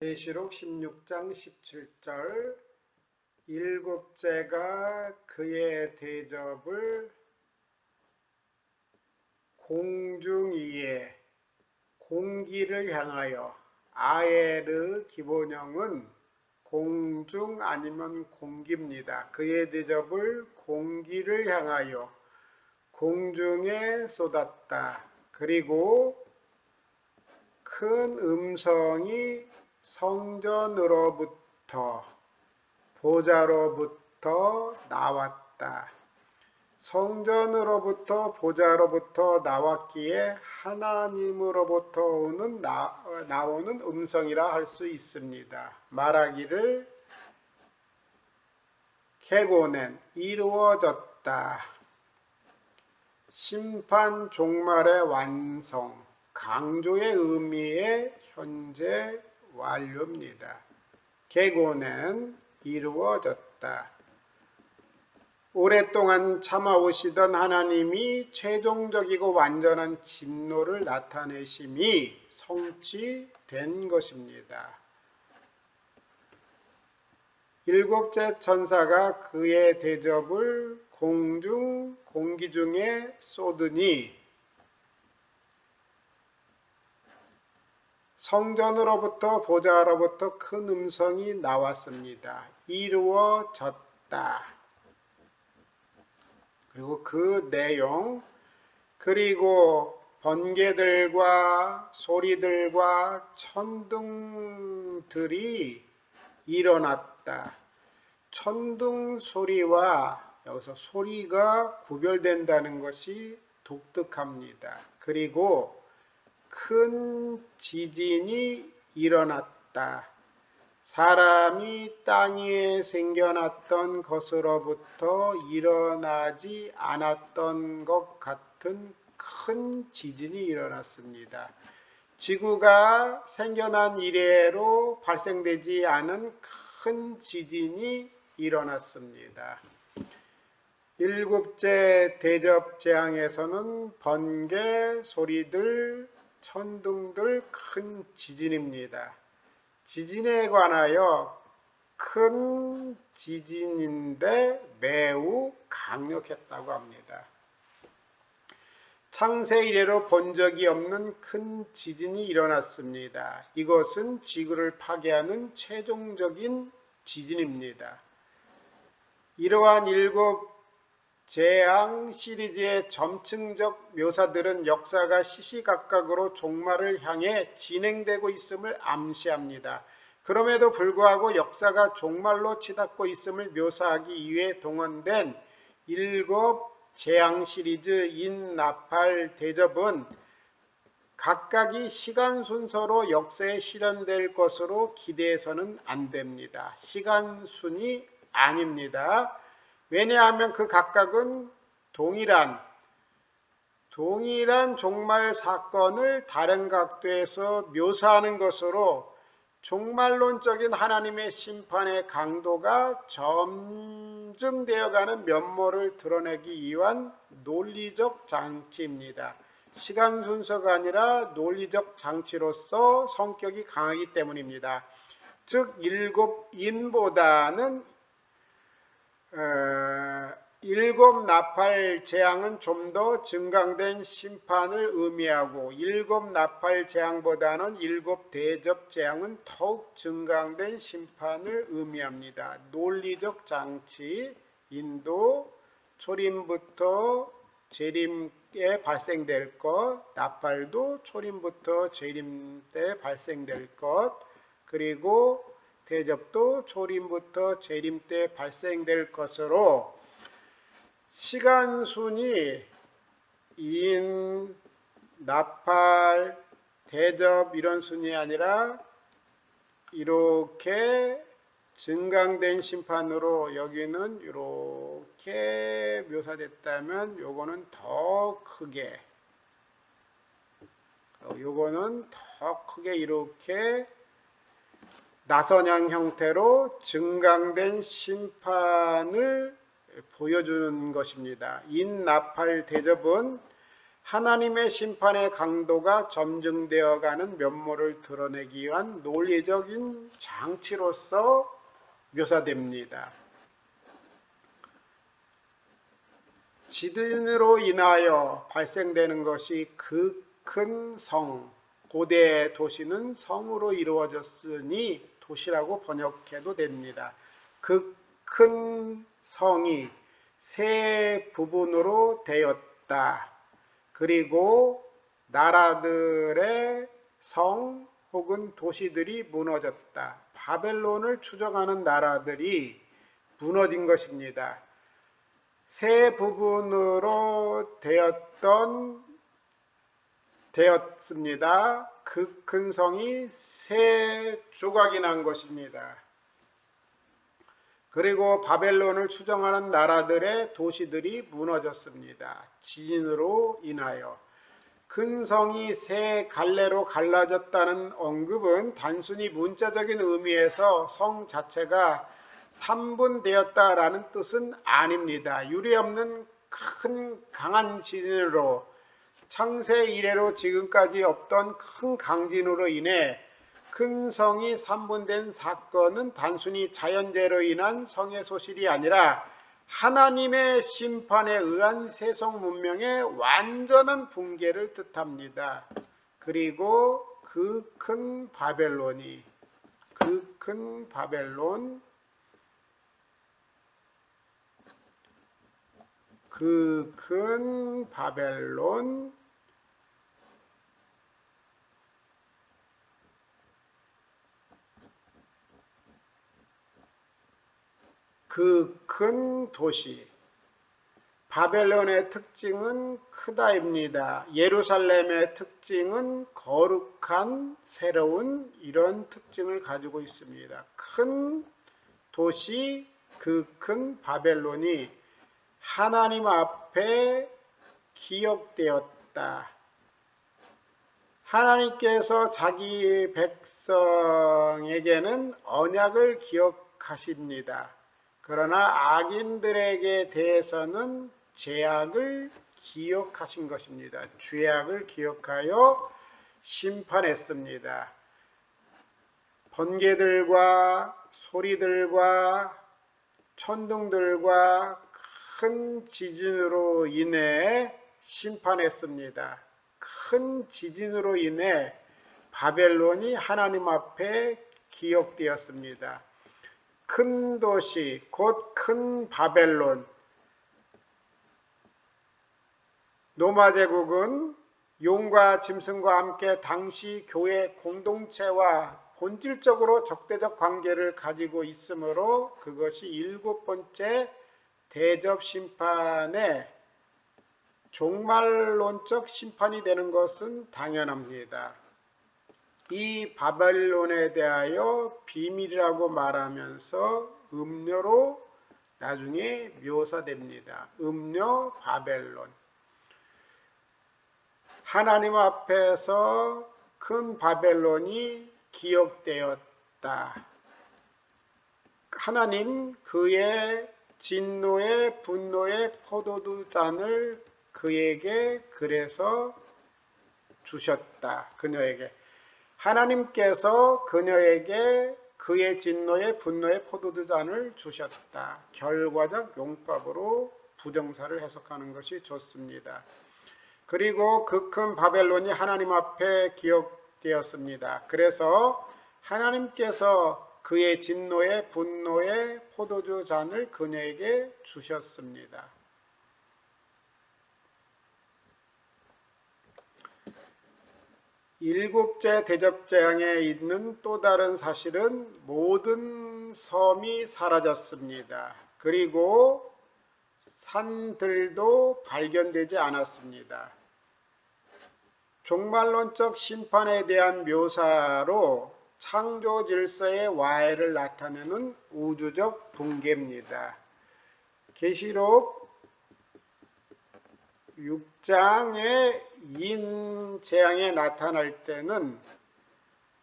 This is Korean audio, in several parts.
계시록 16장 17절 일곱째가 그의 대접을 공중 위에 공기를 향하여 아에르 기본형은 공중 아니면 공기입니다. 그의 대접을 공기를 향하여 공중에 쏟았다. 그리고 큰 음성이 성전으로부터 보좌로부터 나왔다. 성전으로부터 보좌로부터 나왔기에 하나님으로부터 나오는 음성이라 할 수 있습니다. 말하기를 계고는 이루어졌다. 심판 종말의 완성, 강조의 의미의 현재 완료입니다. 계고는 이루어졌다. 오랫동안 참아오시던 하나님이 최종적이고 완전한 진노를 나타내심이 성취된 것입니다. 일곱째 천사가 그의 대접을 공기 중에 쏟으니 성전으로부터 보좌로부터 큰 음성이 나왔습니다. 이루어졌다. 그리고 그 내용, 그리고 번개들과 소리들과 천둥들이 일어났다. 천둥 소리와 여기서 소리가 구별된다는 것이 독특합니다. 그리고 큰 지진이 일어났다. 사람이 땅 위에 생겨났던 것으로부터 일어나지 않았던 것 같은 큰 지진이 일어났습니다. 지구가 생겨난 이래로 발생되지 않은 큰 지진이 일어났습니다. 일곱째 대접 재앙에서는 번개, 소리들, 천둥들, 큰 지진입니다. 지진에 관하여 큰 지진인데 매우 강력했다고 합니다. 창세 이래로 본 적이 없는 큰 지진이 일어났습니다. 이것은 지구를 파괴하는 최종적인 지진입니다. 이러한 일곱 재앙 시리즈의 점층적 묘사들은 역사가 시시각각으로 종말을 향해 진행되고 있음을 암시합니다. 그럼에도 불구하고 역사가 종말로 치닫고 있음을 묘사하기 위해 동원된 일곱 재앙 시리즈 인나팔 대접은 각각이 시간 순서로 역사에 실현될 것으로 기대해서는 안 됩니다. 시간 순이 아닙니다. 왜냐하면 그 각각은 동일한 종말 사건을 다른 각도에서 묘사하는 것으로 종말론적인 하나님의 심판의 강도가 점증되어가는 면모를 드러내기 위한 논리적 장치입니다. 시간 순서가 아니라 논리적 장치로서 성격이 강하기 때문입니다. 즉 일곱 인보다는 일곱 나팔 재앙은 좀 더 증강된 심판을 의미하고 일곱 나팔 재앙보다는 일곱 대접 재앙은 더욱 증강된 심판을 의미합니다. 논리적 장치, 인도, 초림부터 재림에 발생될 것, 나팔도 초림부터 재림 때 발생될 것, 그리고 대접도 초림부터 재림 때 발생될 것으로 시간순이 인, 나팔, 대접 이런 순이 아니라 이렇게 증강된 심판으로 여기는 이렇게 묘사됐다면 요거는 더 크게 요거는 더 크게 이렇게 나선양 형태로 증강된 심판을 보여주는 것입니다. 인나팔 대접은 하나님의 심판의 강도가 점증되어가는 면모를 드러내기 위한 논리적인 장치로서 묘사됩니다. 지진으로 인하여 발생되는 것이 그 큰 성, 고대 도시는 성으로 이루어졌으니 도시라고 번역해도 됩니다. 그 큰 성이 세 부분으로 되었다. 그리고 나라들의 성 혹은 도시들이 무너졌다. 바벨론을 추정하는 나라들이 무너진 것입니다. 세 부분으로 되었습니다. 그 큰 성이 세 조각이 난 것입니다. 그리고 바벨론을 추정하는 나라들의 도시들이 무너졌습니다. 지진으로 인하여. 큰 성이 세 갈래로 갈라졌다는 언급은 단순히 문자적인 의미에서 성 자체가 3분되었다라는 뜻은 아닙니다. 유례없는 큰 강한 지진으로 창세 이래로 지금까지 없던 큰 강진으로 인해 큰 성이 3분된 사건은 단순히 자연재해로 인한 성의 소실이 아니라 하나님의 심판에 의한 세속 문명의 완전한 붕괴를 뜻합니다. 그리고 그 큰 바벨론 그 큰 도시 바벨론의 특징은 크다입니다. 예루살렘의 특징은 거룩한 새로운 이런 특징을 가지고 있습니다. 큰 도시 그 큰 바벨론이 하나님 앞에 기억되었다. 하나님께서 자기 백성에게는 언약을 기억하십니다. 그러나 악인들에게 대해서는 죄악을 기억하신 것입니다. 죄악을 기억하여 심판했습니다. 번개들과 소리들과 천둥들과 큰 지진으로 인해 심판했습니다. 큰 지진으로 인해 바벨론이 하나님 앞에 기억되었습니다. 큰 도시, 곧 큰 바벨론. 로마 제국은 용과 짐승과 함께 당시 교회 공동체와 본질적으로 적대적 관계를 가지고 있으므로 그것이 7번째 대접 심판의 종말론적 심판이 되는 것은 당연합니다. 이 바벨론에 대하여 비밀이라고 말하면서 음료로 나중에 묘사됩니다. 음료 바벨론. 하나님 앞에서 큰 바벨론이 기억되었다. 하나님 그의 진노의 분노의 포도주 잔을 그에게 그래서 주셨다. 그녀에게. 하나님께서 그녀에게 그의 진노의 분노의 포도주 잔을 주셨다. 결과적 용법으로 부정사를 해석하는 것이 좋습니다. 그리고 그 큰 바벨론이 하나님 앞에 기억되었습니다. 그래서 하나님께서 그의 진노의 분노의 포도주 잔을 그녀에게 주셨습니다. 일곱째 대접재앙에 있는 또 다른 사실은 모든 섬이 사라졌습니다. 그리고 산들도 발견되지 않았습니다. 종말론적 심판에 대한 묘사로 창조 질서의 와해를 나타내는 우주적 붕괴입니다. 계시록 6장의 인재앙에 나타날 때는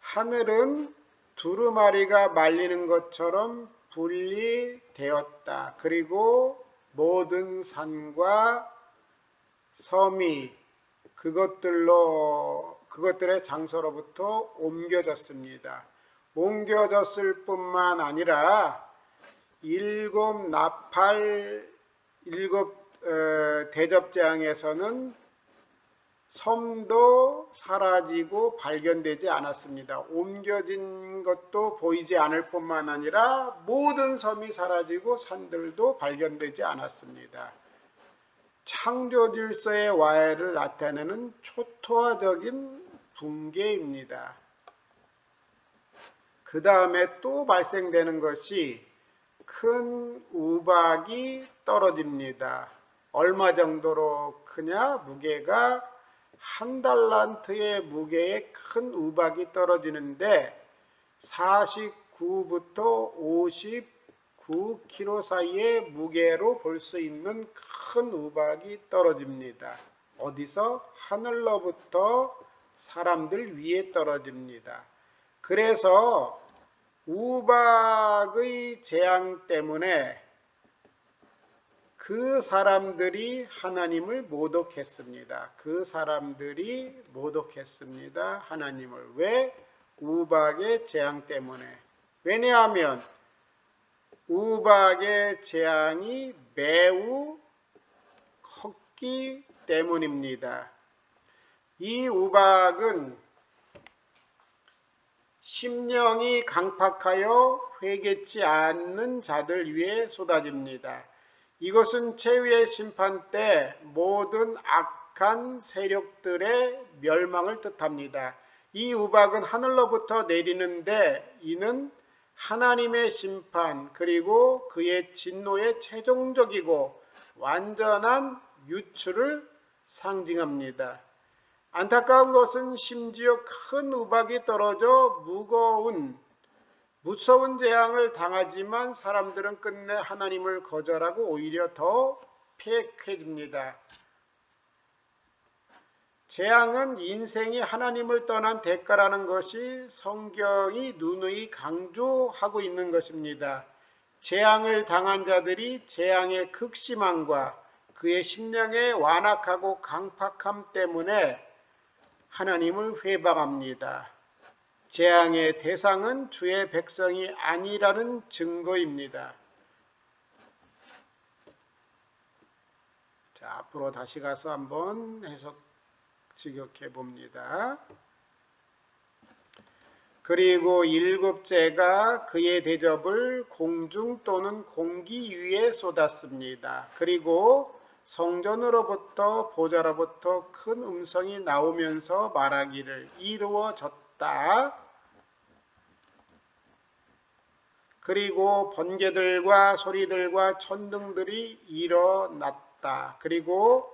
하늘은 두루마리가 말리는 것처럼 분리되었다. 그리고 모든 산과 섬이 그것들의 장소로부터 옮겨졌습니다. 옮겨졌을 뿐만 아니라 일곱 대접재앙에서는 섬도 사라지고 발견되지 않았습니다. 옮겨진 것도 보이지 않을 뿐만 아니라 모든 섬이 사라지고 산들도 발견되지 않았습니다. 창조 질서의 와해를 나타내는 초토화적인 붕괴입니다. 그 다음에 또 발생되는 것이 큰 우박이 떨어집니다. 얼마 정도로 크냐? 무게가 1달란트의 무게의 큰 우박이 떨어지는데 49부터 59kg 사이의 무게로 볼 수 있는 큰 우박이 떨어집니다. 어디서? 하늘로부터 사람들 위에 떨어집니다. 그래서 우박의 재앙 때문에 그 사람들이 하나님을 모독했습니다. 그 사람들이 모독했습니다. 하나님을. 왜? 우박의 재앙 때문에. 왜냐하면 우박의 재앙이 매우 컸기 때문입니다. 이 우박은 심령이 강팍하여 회개치 않는 자들 위에 쏟아집니다. 이것은 최후의 심판 때 모든 악한 세력들의 멸망을 뜻합니다. 이 우박은 하늘로부터 내리는데 이는 하나님의 심판 그리고 그의 진노의 최종적이고 완전한 유출을 상징합니다. 안타까운 것은 심지어 큰 우박이 떨어져 무서운 재앙을 당하지만 사람들은 끝내 하나님을 거절하고 오히려 더 패역해집니다. 재앙은 인생이 하나님을 떠난 대가라는 것이 성경이 누누이 강조하고 있는 것입니다. 재앙을 당한 자들이 재앙의 극심함과 그의 심령의 완악하고 강팍함 때문에 하나님을 회방합니다. 재앙의 대상은 주의 백성이 아니라는 증거입니다. 자, 앞으로 다시 가서 한번 해석 직역해 봅니다. 그리고 일곱째가 그의 대접을 공중 또는 공기 위에 쏟았습니다. 그리고 성전으로부터 보좌로부터 큰 음성이 나오면서 말하기를 이루어졌다. 그리고 번개들과 소리들과 천둥들이 일어났다. 그리고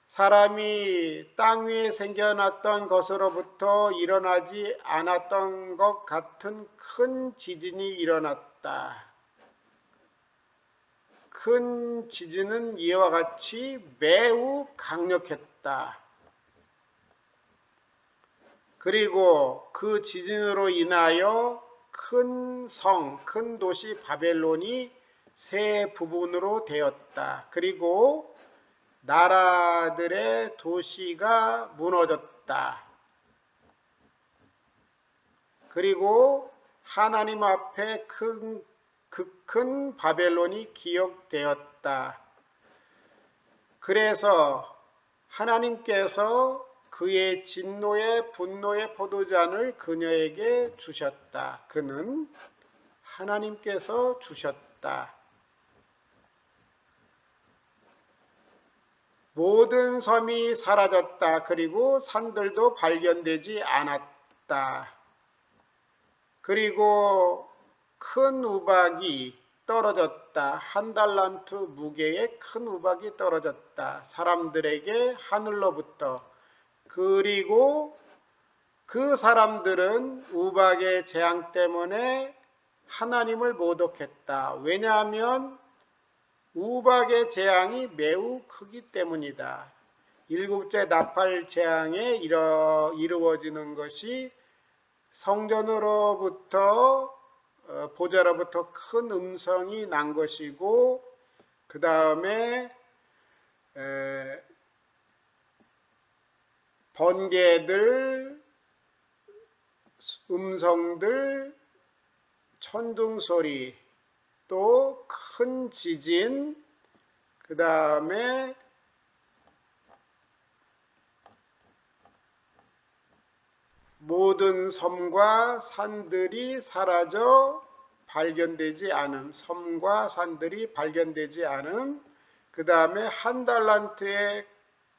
사람이 땅 위에 생겨났던 것으로부터 일어나지 않았던 것 같은 큰 지진이 일어났다. 큰 지진은 이와 같이 매우 강력했다. 그리고 그 지진으로 인하여 큰 도시 바벨론이 세 부분으로 되었다. 그리고 나라들의 도시가 무너졌다. 그리고 하나님 앞에 그 큰 바벨론이 기억되었다. 그래서 하나님께서 그의 진노의 분노의 포도잔을 그녀에게 주셨다. 그는 하나님께서 주셨다. 모든 섬이 사라졌다. 그리고 산들도 발견되지 않았다. 그리고 큰 우박이 떨어졌다. 1달란트 무게의 큰 우박이 떨어졌다. 사람들에게 하늘로부터. 그리고 그 사람들은 우박의 재앙 때문에 하나님을 모독했다. 왜냐하면 우박의 재앙이 매우 크기 때문이다. 일곱째 나팔 재앙에 이루어지는 것이 성전으로부터 보좌로부터 큰 음성이 난 것이고 그 다음에 번개들, 음성들, 천둥소리, 또 큰 지진, 그 다음에 모든 섬과 산들이 사라져 발견되지 않음, 섬과 산들이 발견되지 않음, 그 다음에 한 달란트의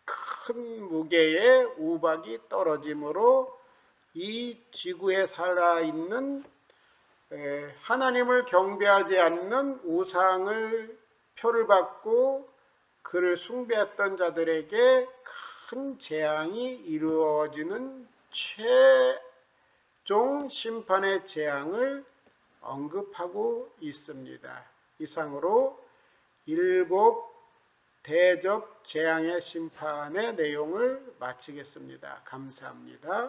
큰 무게의 우박이 떨어짐으로 이 지구에 살아있는 하나님을 경배하지 않는 우상을 표를 받고 그를 숭배했던 자들에게 큰 재앙이 이루어지는 최종 심판의 재앙을 언급하고 있습니다. 이상으로 7 대접 재앙의 심판의 내용을 마치겠습니다. 감사합니다.